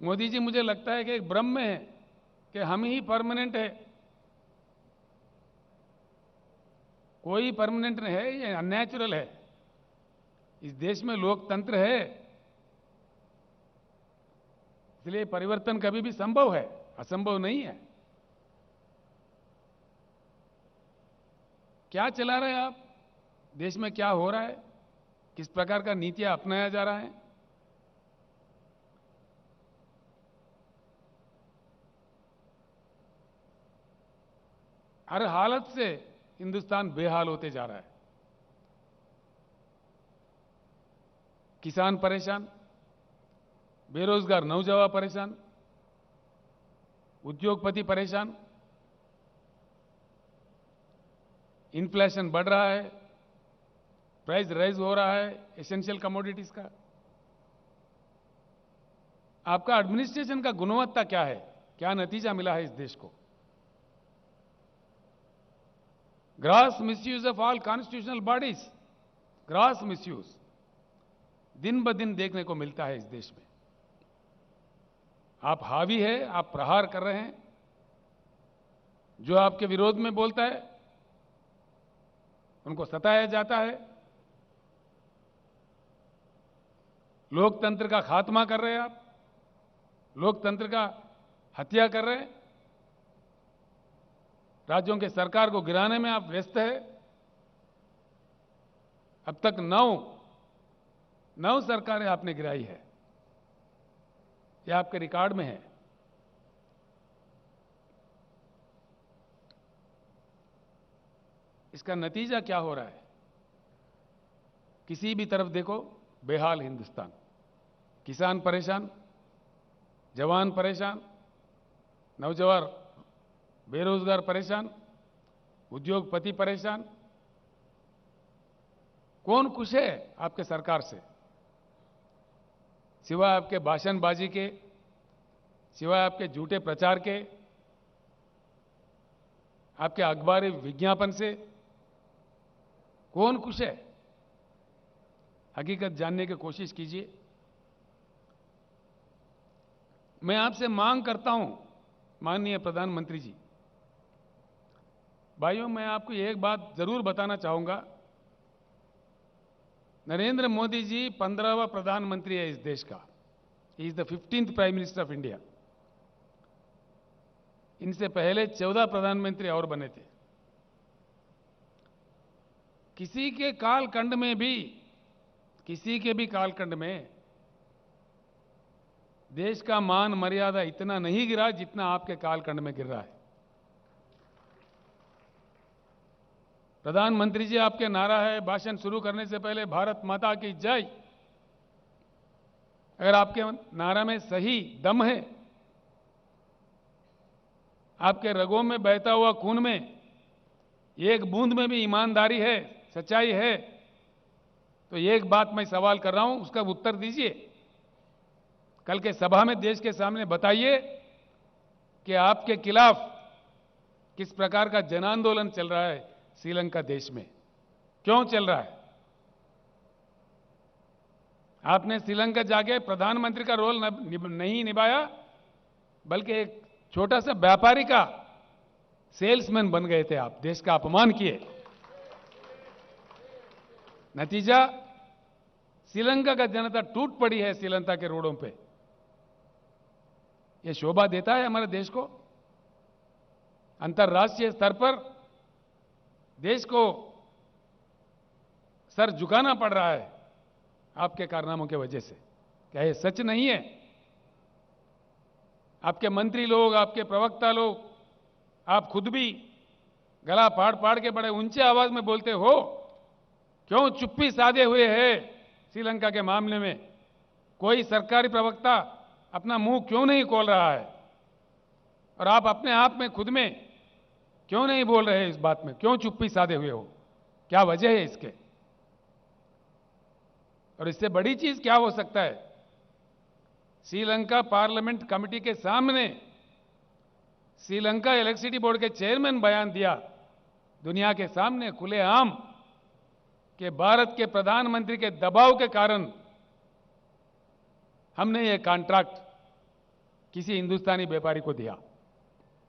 मोदी जी, मुझे लगता है कि एक भ्रम में है कि हम ही परमानेंट है। कोई परमानेंट नहीं है, ये अननेचुरल है। इस देश में लोकतंत्र है, इसलिए परिवर्तन कभी भी संभव है, असंभव नहीं है। क्या चला रहे हैं आप? देश में क्या हो रहा है? किस प्रकार का नीतियां अपनाया जा रहा है? हर हालत से हिंदुस्तान बेहाल होते जा रहा है। किसान परेशान, बेरोजगार नौजवान परेशान, उद्योगपति परेशान, इन्फ्लेशन बढ़ रहा है, प्राइस राइज हो रहा है एसेंशियल कमोडिटीज का। आपका एडमिनिस्ट्रेशन का गुणवत्ता क्या है? क्या नतीजा मिला है इस देश को? Gross misuse of all constitutional bodies, gross misuse दिन ब दिन देखने को मिलता है इस देश में। आप हावी है, आप प्रहार कर रहे हैं। जो आपके विरोध में बोलता है उनको सताया जाता है। लोकतंत्र का खात्मा कर रहे हैं आप, लोकतंत्र का हत्या कर रहे हैं। राज्यों के सरकार को गिराने में आप व्यस्त है। अब तक नौ सरकारें आपने गिराई है, यह आपके रिकॉर्ड में है। इसका नतीजा क्या हो रहा है? किसी भी तरफ देखो बेहाल हिंदुस्तान। किसान परेशान, जवान परेशान, नौजवान बेरोजगार परेशान, उद्योगपति परेशान। कौन खुश है आपके सरकार से? सिवाय आपके भाषणबाजी के, सिवाय आपके झूठे प्रचार के, आपके अखबारी विज्ञापन से कौन खुश है? हकीकत जानने की कोशिश कीजिए। मैं आपसे मांग करता हूं, माननीय प्रधानमंत्री जी, भाइयों, मैं आपको एक बात जरूर बताना चाहूंगा। नरेंद्र मोदी जी 15वां प्रधानमंत्री है इस देश का। He is the 15th prime minister of India. इनसे पहले 14 प्रधानमंत्री और बने थे। किसी के कालखंड में भी, किसी के भी कालखंड में देश का मान मर्यादा इतना नहीं गिरा जितना आपके कालखंड में गिर रहा है। प्रधानमंत्री जी, आपके नारा है भाषण शुरू करने से पहले भारत माता की जय। अगर आपके नारा में सही दम है, आपके रगों में बहता हुआ खून में एक बूंद में भी ईमानदारी है, सच्चाई है, तो एक बात मैं सवाल कर रहा हूं, उसका उत्तर दीजिए। कल के सभा में देश के सामने बताइए कि आपके खिलाफ किस प्रकार का जन आंदोलन चल रहा है श्रीलंका देश में, क्यों चल रहा है? आपने श्रीलंका जाके प्रधानमंत्री का रोल नहीं निभाया, बल्कि एक छोटा सा व्यापारी का सेल्समैन बन गए थे आप, देश का अपमान किए। नतीजा, श्रीलंका का जनता टूट पड़ी है श्रीलंका के रोडों पे। यह शोभा देता है हमारे देश को? अंतर्राष्ट्रीय स्तर पर देश को सर झुकाना पड़ रहा है आपके कारनामों की वजह से। क्या यह सच नहीं है? आपके मंत्री लोग, आपके प्रवक्ता लोग, आप खुद भी गला फाड़ फाड़ के बड़े ऊंचे आवाज में बोलते हो, क्यों चुप्पी साधे हुए है श्रीलंका के मामले में? कोई सरकारी प्रवक्ता अपना मुंह क्यों नहीं खोल रहा है? और आप अपने आप में, खुद में क्यों नहीं बोल रहे इस बात में? क्यों चुप्पी साधे हुए हो? क्या वजह है इसके? और इससे बड़ी चीज क्या हो सकता है? श्रीलंका पार्लियामेंट कमेटी के सामने श्रीलंका इलेक्ट्रिसिटी बोर्ड के चेयरमैन बयान दिया दुनिया के सामने खुलेआम कि भारत के प्रधानमंत्री के दबाव के कारण हमने ये कॉन्ट्रैक्ट किसी हिंदुस्तानी व्यापारी को दिया।